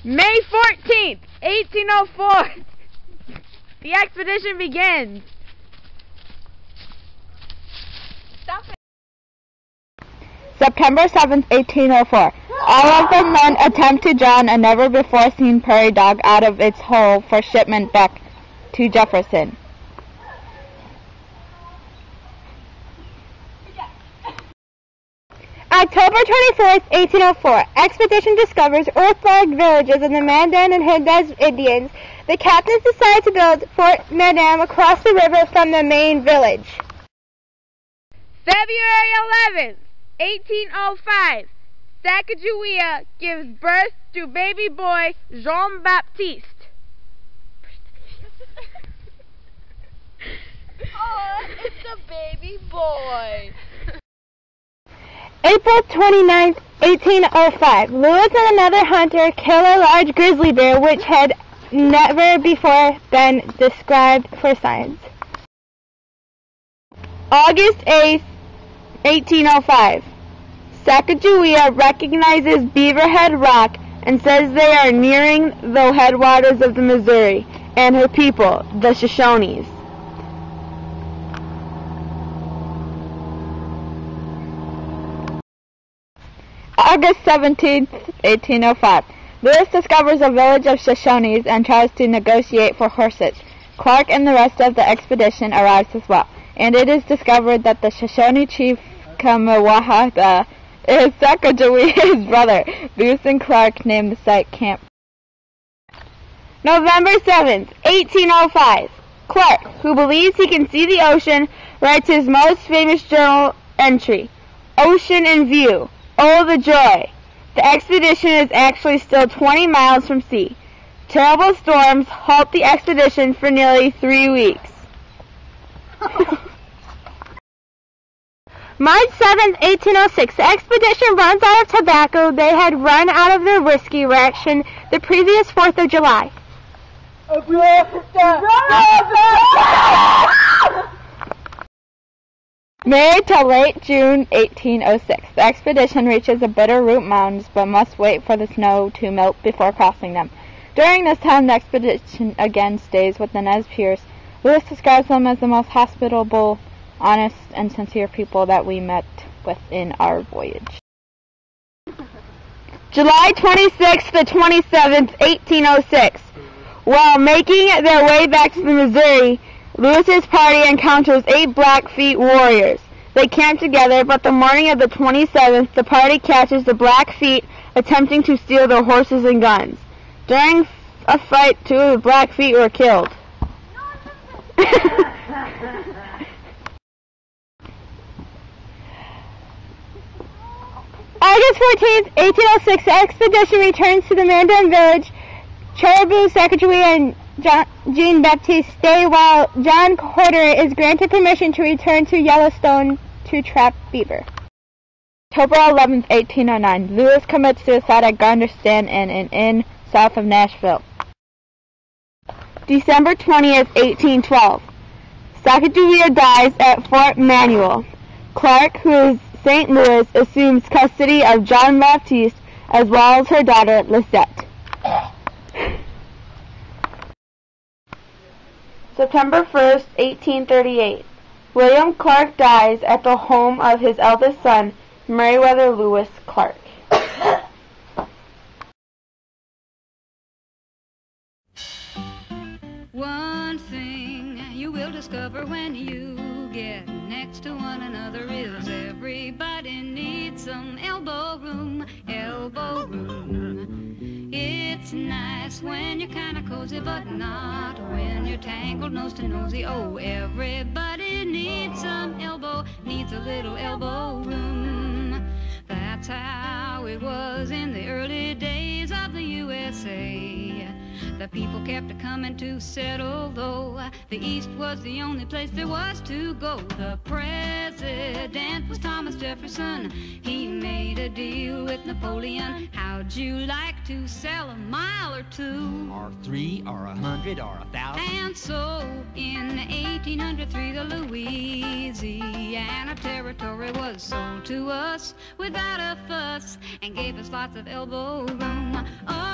May 14th, 1804. The expedition begins. Stop it. September 7th, 1804. All of the men attempt to drown a never-before-seen prairie dog out of its hole for shipment back to Jefferson. October 21st, 1804. Expedition discovers earthbound villages of the Mandan and Hindus Indians. The captains decide to build Fort Madam across the river from the main village. February 11th, 1805. Sacagawea gives birth to baby boy Jean-Baptiste. Oh, it's a baby boy. April 29th, 1805. Lewis and another hunter kill a large grizzly bear which had never before been described for science. August 8th, 1805. Sacagawea recognizes Beaverhead Rock and says they are nearing the headwaters of the Missouri and her people, the Shoshones. August 17th, 1805. Lewis discovers a village of Shoshones and tries to negotiate for horses. Clark and the rest of the expedition arrives as well, and it is discovered that the Shoshone chief Kamawahata is Sacagawea's brother. Lewis and Clark named the site Camp. November 7th, 1805. Clark, who believes he can see the ocean, writes his most famous journal entry, Ocean in View. Oh, the joy! The expedition is actually still 20 miles from sea. Terrible storms halt the expedition for nearly 3 weeks. March 7th, 1806. The expedition runs out of tobacco. They had run out of their whiskey ration the previous 4th of July. Married till late June 1806. The expedition reaches the Bitterroot Mountains, but must wait for the snow to melt before crossing them. During this time, the expedition again stays with the Nez Perce. Lewis describes them as the most hospitable, honest, and sincere people that we met with in our voyage. July 26th to 27th, 1806. While making their way back to the Missouri, Lewis's party encounters 8 Blackfeet warriors. They camp together, but the morning of the 27th, the party catches the Blackfeet attempting to steal their horses and guns. During a fight, 2 of the Blackfeet were killed. August 14th, 1806, the expedition returns to the Mandan village. Caribou, Sacagawea, and Jean-Baptiste stay while John Carter is granted permission to return to Yellowstone to trap beaver. October 11th, 1809. Lewis commits suicide at Gunderstan in an inn south of Nashville. December 20th, 1812. Sacagawea dies at Fort Manuel. Clark, who is St. Louis, assumes custody of John Baptiste as well as her daughter, Lisette. September 1st, 1838. William Clark dies at the home of his eldest son, Meriwether Lewis Clark. One thing you will discover when you get next to one another is everybody needs some elbow room, elbow room. It's nice when you're kinda cozy, but not when you're tangled nose to nosy. Oh, everybody needs some elbow, needs a little elbow room. That's how it was in the early days of the USA. The people kept coming to settle, though the East was the only place there was to go. The president was Thomas Jefferson. He made a deal with Napoleon. How'd you like to sell a mile or 2? Or 3, or 100, or 1,000. And so, in 1803, the Louisiana Territory was sold to us without a fuss and gave us lots of elbow room. Oh,